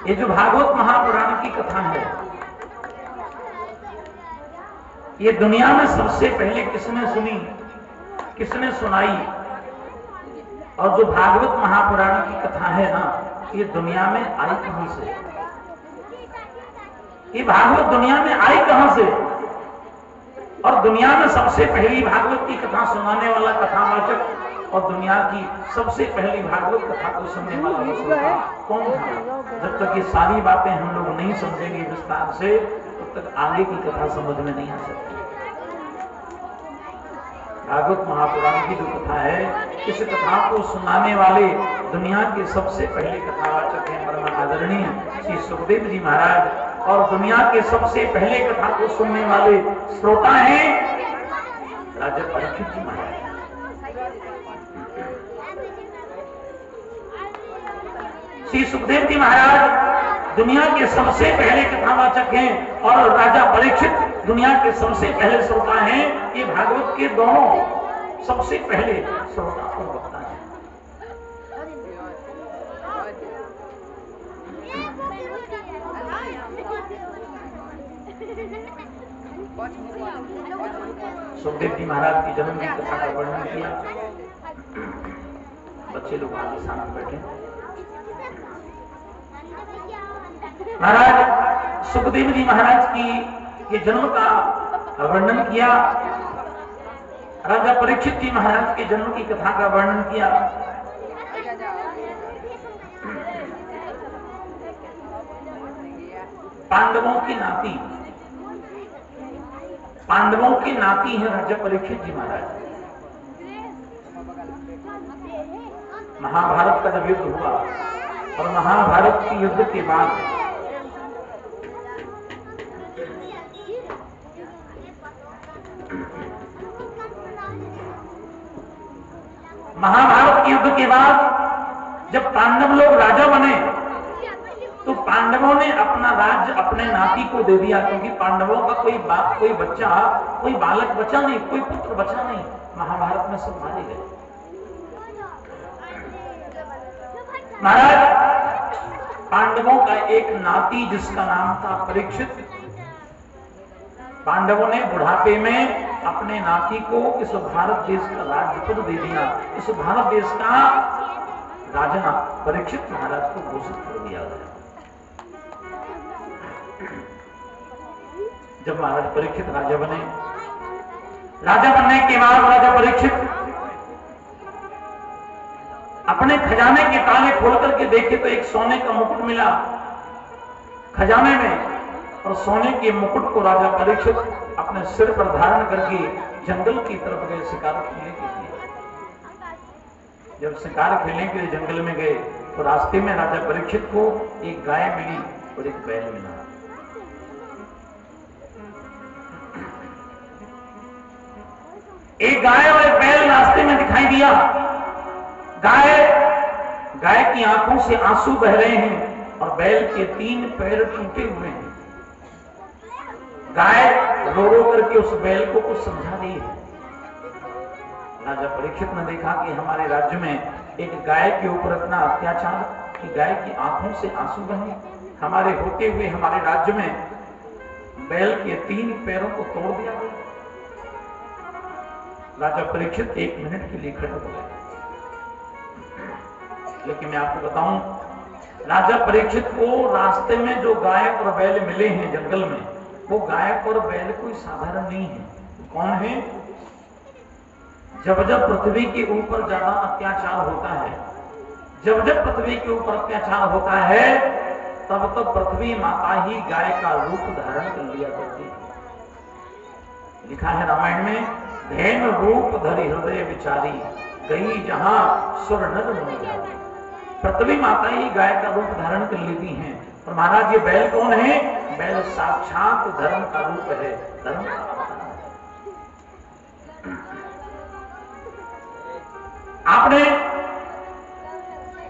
ये जो भागवत महापुराण की कथा है, ये दुनिया में सबसे पहले किसने सुनी, किसने सुनाई? और जो भागवत महापुराण की कथा है ना, ये दुनिया में आई कहां से? ये भागवत दुनिया में आई कहां से? और दुनिया में सबसे पहली भागवत की कथा सुनाने वाला कथावाचक और दुनिया की सबसे पहली भागवत कथा को सुनने वाला वसुधा कौन था? जब तक ये सारी बातें हम लोग नहीं समझेंगे विस्तार से, तब तक आगे की कथा समझ में नहीं आ सकती। भागवत महापुराण की जो कथा है, इस कथा को सुनाने वाले दुनिया के सबसे पहले कथावाचक हैं परम आदरणीय श्री सुखदेव जी महाराज, और दुनिया के सबसे पहले कथा को सुनने वाले श्रोता हैं राजा परीक्षित जी महाराज। श्री सुखदेव जी महाराज दुनिया के सबसे पहले कथावाचक हैं और राजा परीक्षित दुनिया के सबसे पहले श्रोता हैं। ये भागवत के दोनों सबसे पहले श्रोता और वक्ता हैं। सुखदेव जी महाराज की जन्म की कथा का वर्णन किया। बच्चे लोग आगे सामने बैठे। महाराज सुखदेव जी महाराज की के जन्म का वर्णन किया। राजा परीक्षित जी महाराज के जन्म की कथा का वर्णन किया। पांडवों की नाती, पांडवों की नाती है राजा परीक्षित जी महाराज। महाभारत का जब युद्ध हुआ और महाभारत के युद्ध के बाद महाभारत के युद्ध के बाद जब पांडव लोग राजा बने, तो पांडवों ने अपना राज्य अपने नाती को दे दिया, क्योंकि पांडवों का कोई बाप, कोई बच्चा, कोई बालक बचा नहीं, कोई पुत्र बचा नहीं। महाभारत में सब मारे गए। महाराज पांडवों का एक नाती जिसका नाम था परीक्षित, पांडवों ने बुढ़ापे में अपने नाती को इस भारत देश का राज्य पद दे दिया। इस भारत देश का राजा परीक्षित महाराज को घोषित कर दिया गया। जब महाराज परीक्षित राजा बने, राजा बनने के बाद राजा परीक्षित अपने खजाने के ताले खोल करके देखे तो एक सोने का मुकुट मिला खजाने में, और सोने के मुकुट को राजा परीक्षित अपने सिर पर धारण करके जंगल की तरफ गए शिकार खेलने के लिए। जब शिकार खेलने के लिए जंगल में गए तो रास्ते में राजा परीक्षित को एक गाय मिली और एक बैल मिला। एक गाय और एक बैल रास्ते में दिखाई दिया। गाय की आंखों से आंसू बह रहे हैं और बैल के 3 पैर टूटे हुए हैं। गाय रो रो करके उस बैल को कुछ समझा रही है। राजा परीक्षित ने देखा कि हमारे राज्य में एक गाय के ऊपर इतना अत्याचार कि गाय की आंखों से आंसू बहे, हमारे होते हुए हमारे राज्य में बैल के 3 पैरों को तोड़ दिया गया। राजा परीक्षित 1 मिनट के लिए खड़े हो गए। लेकिन मैं आपको बताऊं, राजा परीक्षित को रास्ते में जो गाय और बैल मिले हैं जंगल में, वो गाय और बैल कोई साधारण नहीं है। कौन है? जब जब पृथ्वी के ऊपर ज्यादा अत्याचार होता है, जब जब पृथ्वी के ऊपर अत्याचार होता है, तब तब पृथ्वी माता ही गाय का रूप धारण कर लिया करती है। लिखा है रामायण में, धैन रूप धरि हृदय विचारी, गई जहां सुर नर मुनि जाती। पृथ्वी माता ही गाय का रूप धारण कर लेती हैं। और महाराज ये बैल कौन है? बैल साक्षात धर्म का रूप है, धर्म का अवतार है।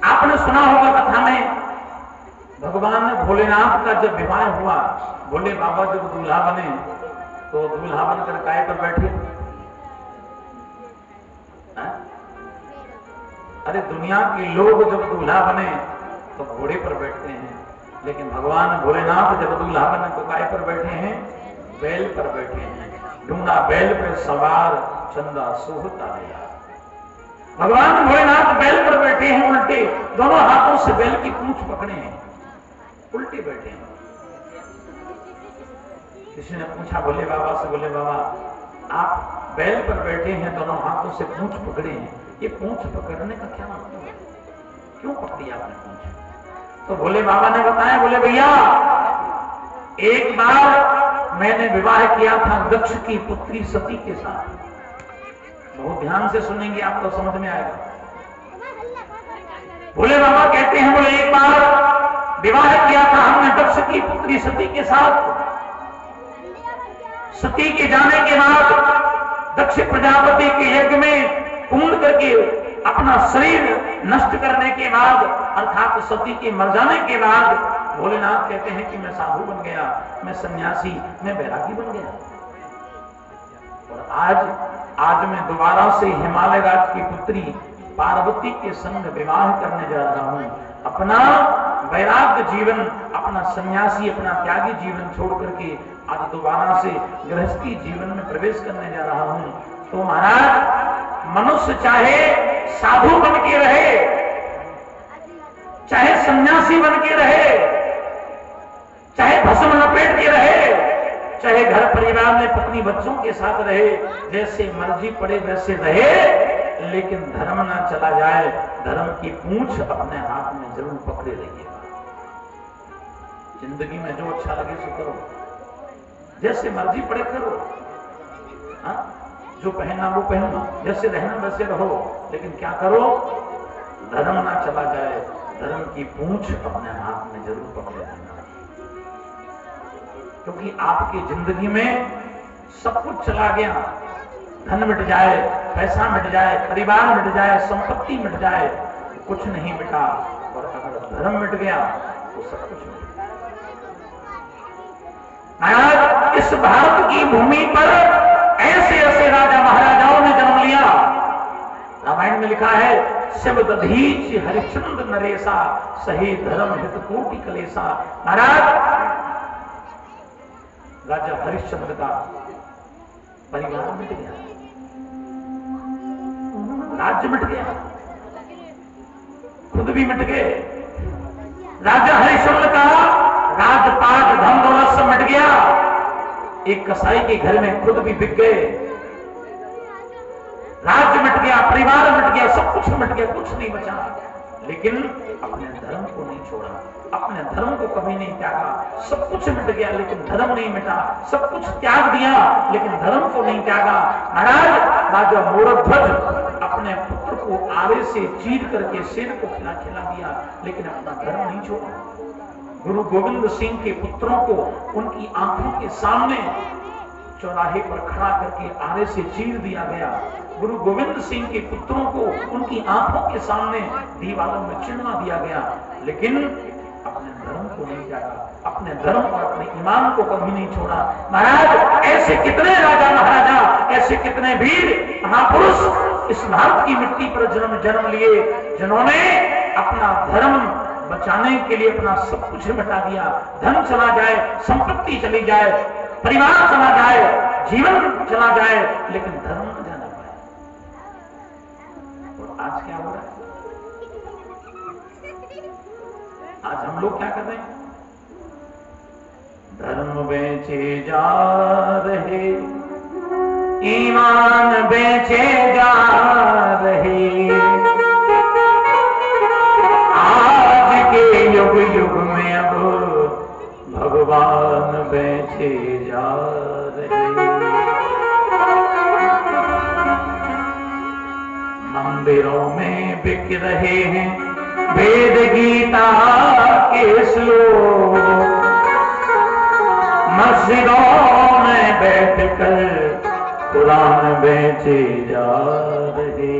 आपने सुना होगा कथा में, भगवान भोलेनाथ का जब विवाह हुआ, भोले बाबा जब दूल्हा बने तो दूल्हा बनकर गाय पर बैठे। अरे दुनिया के लोग जब दूल्हा बने तो घोड़े पर बैठते हैं, लेकिन भगवान भोलेनाथ जब दूल्हा बन को काय पर बैठे हैं, बैल पर बैठे हैं। ढूंढा बैल पर सवार चंदा सोहता गया। भगवान भोलेनाथ बैल पर बैठे हैं, उल्टे दोनों हाथों से बैल की पूंछ पकड़े हैं, उल्टे बैठे हैं। किसी ने पूछा भोले बाबा से, बोले बाबा आप बैल पर बैठे हैं, दोनों हाथों से पूंछ पकड़े हैं, ये पूंछ पकड़ने का क्या मतलब है, क्यों पकड़ी आपने पूंछ? तो भोले बाबा ने बताया, बोले भैया एक बार मैंने विवाह किया था दक्ष की पुत्री सती के साथ। बहुत ध्यान से सुनेंगे आप तो समझ में आएगा। भोले बाबा कहते हैं, बोले एक बार विवाह किया था हमने दक्ष की पुत्री सती के साथ। सती के जाने के बाद दक्ष प्रजापति के यज्ञ में पूर्ण करके अपना शरीर नष्ट करने के बाद, अर्थात सती के मर जाने के बाद, भोलेनाथ कहते हैं कि मैं साधु बन गया, मैं सन्यासी, मैं बैरागी बन गया। और आज मैं दोबारा से हिमालय राज की पुत्री पार्वती के संग विवाह करने जा रहा हूं। अपना वैराग्य जीवन, अपना सन्यासी, अपना त्यागी जीवन छोड़ करके आज दोबारा से गृहस्थी जीवन में प्रवेश करने जा रहा हूं। तो महाराज मनुष्य चाहे साधु बन के रहे, चाहे सन्यासी बन के रहे, चाहे भस्म लपेट के रहे, चाहे घर परिवार में पत्नी बच्चों के साथ रहे, जैसे मर्जी पड़े वैसे रहे, लेकिन धर्म ना चला जाए। धर्म की पूंछ अपने हाथ में जरूर पकड़े रहिएगा। जिंदगी में जो अच्छा लगे सो करो, जैसे मर्जी पड़े करो, हाँ? जो पहनना वो पहनो, जैसे रहना वैसे रहो, लेकिन क्या करो, धर्म ना चला जाए। धर्म की पूंछ अपने हाथ में जरूर पकड़े रहना, क्योंकि आपकी जिंदगी में सब कुछ चला गया। धन मिट जाए, पैसा मिट जाए, परिवार मिट जाए, संपत्ति मिट जाए, कुछ नहीं मिटा। और अगर धर्म मिट गया तो सब कुछ मिट गया। आज इस भारत की भूमि पर ऐसे ऐसे राजा महाराजाओं ने जन्म लिया। रामायण में लिखा है, शिव दधीच हरिश्चंद्र नरेशा, सही धर्म हित कोटि कलेशा। महाराज राजा हरिश्चंद्र का परिवार मिट गया, राज्य मिट गया, खुद भी मिट गए। राजा हरिश्चंद्र का राजपाट धन दौलत से मिट गया। एक कसाई के घर में खुद भी बिक गए। राज्य मिट गया, परिवार मिट गया, सब कुछ मिट गया, कुछ नहीं बचा। लेकिन अपने धर्म को नहीं छोड़ा, अपने धर्म को कभी नहीं त्यागा। सब कुछ मिट गया लेकिन धर्म नहीं मिटा, सब कुछ त्याग दिया लेकिन धर्म को नहीं त्यागा। महाराज राजा मोरध्वज अपने पुत्र को आरे से चीर करके शेर को खिला दिया, लेकिन अपना धर्म नहीं छोड़ा। गुरु गोविंद सिंह के पुत्रों को उनकी आंखों के सामने चौराहे पर खड़ा करके आरे से चीर दिया गया। गुरु गोविंद सिंह के पुत्रों को उनकी आंखों के सामने दीवारों में चिन्हवा दिया गया, लेकिन अपने धर्म को नहीं त्यागा, अपने धर्म और अपने ईमान को कभी नहीं छोड़ा। महाराज ऐसे कितने राजा महाराजा, ऐसे कितने वीर महापुरुष इस भारत की मिट्टी पर जन्म लिए, जिन्होंने अपना धर्म बचाने के लिए अपना सब कुछ मिटा दिया। धन चला जाए, संपत्ति चली जाए, परिवार चला जाए, जीवन चला जाए, लेकिन धर्म न जाना पाए। और आज क्या हो रहा है? आज हम लोग क्या कर रहे हैं? धर्म बेचे जा रहे, ईमान बेचे जा रहे। आज के युग युग में अब भगवान बेचे जा रहे। मंदिरों में बिक रहे हैं वेद गीता के श्लोक, मस्जिदों में बैठकर कुरान बेचे जा रहे।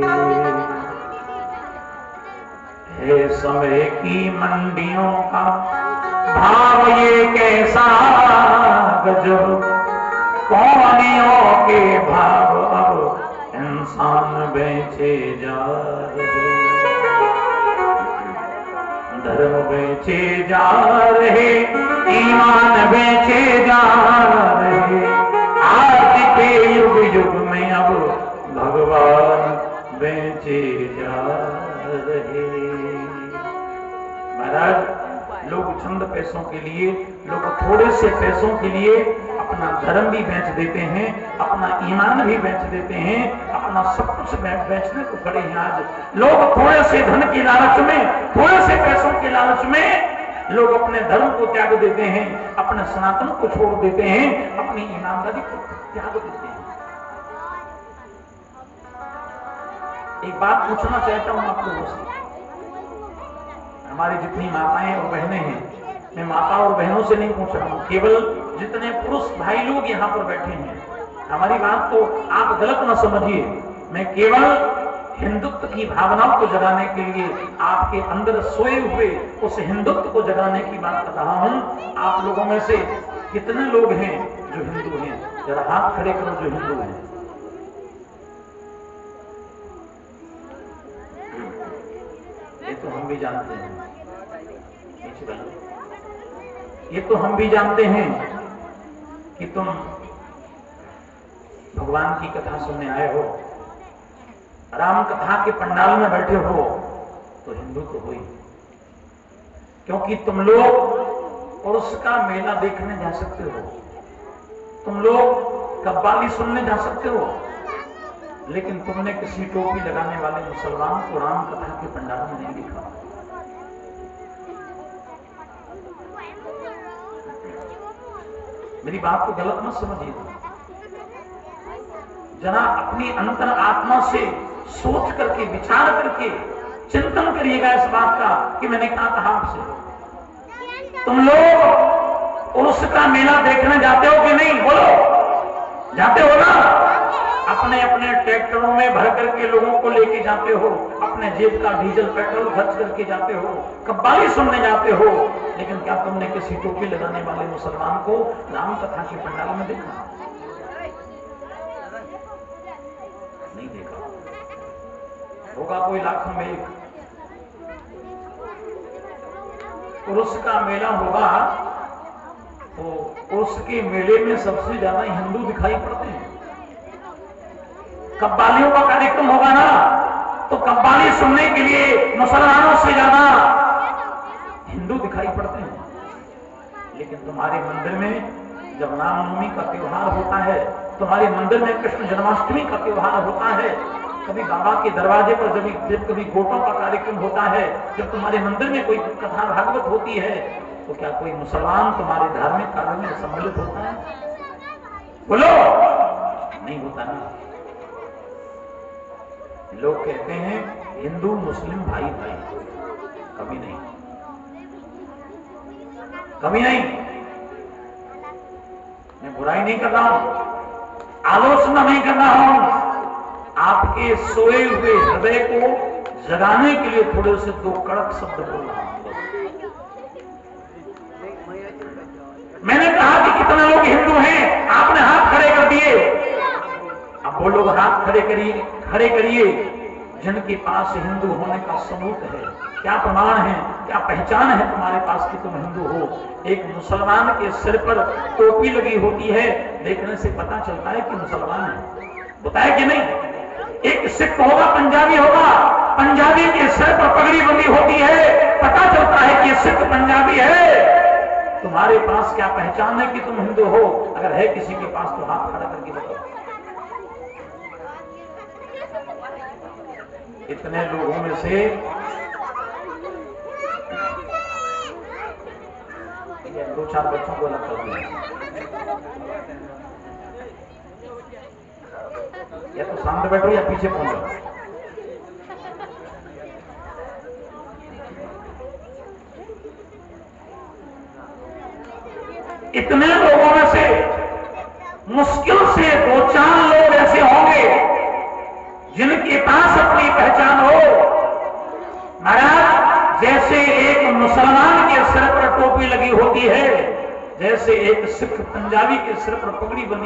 है समय की मंडियों का भाव ये कैसा गजब, कौनियों के भाव अब इंसान बेचे जा रहे। धर्म बेचे जा रहे, ईमान बेचे जा रहे, आज के युग युग में अब भगवान बेचे जा रहे। महाराज, लोग चंद पैसों के लिए, लोग थोड़े से पैसों के लिए अपना धर्म भी बेच देते हैं, अपना ईमान भी बेच देते हैं, अपना सब कुछ बेचने को खड़े हैं। आज लोग थोड़े से धन के लालच में, थोड़े से पैसों के लालच में लोग अपने धर्म को त्याग देते हैं, अपने सनातन को छोड़ देते हैं, अपनी ईमानदारी को त्याग देते हैं। एक बात पूछना चाहता हूं आप लोगों से, हमारी जितनी माताएं और बहनें हैं, मैं माता और बहनों से नहीं पूछ रहा हूं, केवल जितने पुरुष भाई लोग यहाँ पर बैठे हैं, हमारी बात को आप गलत न समझिए। मैं केवल हिंदुत्व की भावनाओं को जगाने के लिए, आपके अंदर सोए हुए उस हिंदुत्व को जगाने की बात कर रहा हूं। आप लोगों में से कितने लोग हैं जो हिंदू हैं? जरा हाथ खड़े करो जो हिंदू हैं। ये तो हम भी जानते हैं, ये तो हम भी जानते हैं कि तुम भगवान की कथा सुनने आए हो, राम कथा के पंडाल में बैठे हो, तो हिंदू तो हो ही, क्योंकि तुम लोग उर्स का मेला देखने जा सकते हो, तुम लोग कव्वाली सुनने जा सकते हो, लेकिन तुमने किसी टोपी लगाने वाले मुसलमान को राम कथा के पंडाल में नहीं देखा। मेरी बात को गलत मत समझिए, जरा अपनी अंतर आत्मा से सोच करके, विचार करके चिंतन करिएगा इस बात का कि मैंने क्या कहा आपसे। तुम लोग उर्स का मेला देखने जाते हो कि नहीं? बोलो, जाते हो ना? अपने अपने ट्रैक्टरों में भर करके लोगों को लेके जाते हो, अपने जेब का डीजल पेट्रोल खर्च करके जाते हो, कव्वाली सुनने जाते हो, लेकिन क्या तुमने किसी टोपी लगाने वाले मुसलमान को राम कथा के पंडाल में देखा? नहीं देखा होगा, कोई लाखों में एक। उर्स का मेला होगा तो उर्स के मेले में सबसे ज्यादा हिंदू दिखाई पड़ते हैं। कव्वालियों का कार्यक्रम होगा ना, तो कव्वाली सुनने के लिए मुसलमानों से ज्यादा हिंदू दिखाई पड़ते हैं। लेकिन तुम्हारे मंदिर में जब रामनवमी का त्योहार होता है, तुम्हारे मंदिर में कृष्ण जन्माष्टमी का त्योहार होता है, कभी बाबा के दरवाजे पर जब कभी गोटों का कार्यक्रम होता है, जब तुम्हारे मंदिर में कोई कथा भागवत होती है, तो क्या कोई मुसलमान तुम्हारे धार्मिक कार्य में सम्मिलित होता है? बोलो, नहीं होता ना। लोग कहते हैं हिंदू मुस्लिम भाई भाई, कभी नहीं, कभी नहीं। मैं बुराई नहीं कर रहा हूं, आलोचना नहीं कर रहा हूं, आपके सोए हुए हृदय को जगाने के लिए थोड़े से दो कड़क शब्द बोल रहा हूं। मैंने कहा कि कितने लोग हिंदू हैं, आपने हाथ खड़े कर दिए। अब वो लोग हाथ खड़े करिए जिनके पास हिंदू होने का सबूत है। क्या प्रमाण है, क्या पहचान है तुम्हारे पास कि तुम हिंदू हो? एक मुसलमान के सिर पर टोपी लगी होती है, देखने से पता चलता है कि मुसलमान है, होता है कि नहीं? एक सिख होगा, पंजाबी होगा, पंजाबी के सिर पर पगड़ी बंधी होती है, पता चलता है कि सिख पंजाबी है। तुम्हारे पास क्या पहचान है कि तुम हिंदू हो? अगर है किसी के पास तो हाथ खड़ा करके बताओ। इतने लोगों में से दो चार बच्चों को अलग कर दिया, या तो सामने बैठो या पीछे पहुंचो। इतने लोगों में से मुश्किल से दो चार लोग ऐसे होंगे जिनके पास अपनी पहचान हो। महाराज, जैसे एक मुसलमान के सिर पर टोपी लगी होती है, जैसे एक सिख पंजाबी के सिर पर पगड़ी बंधी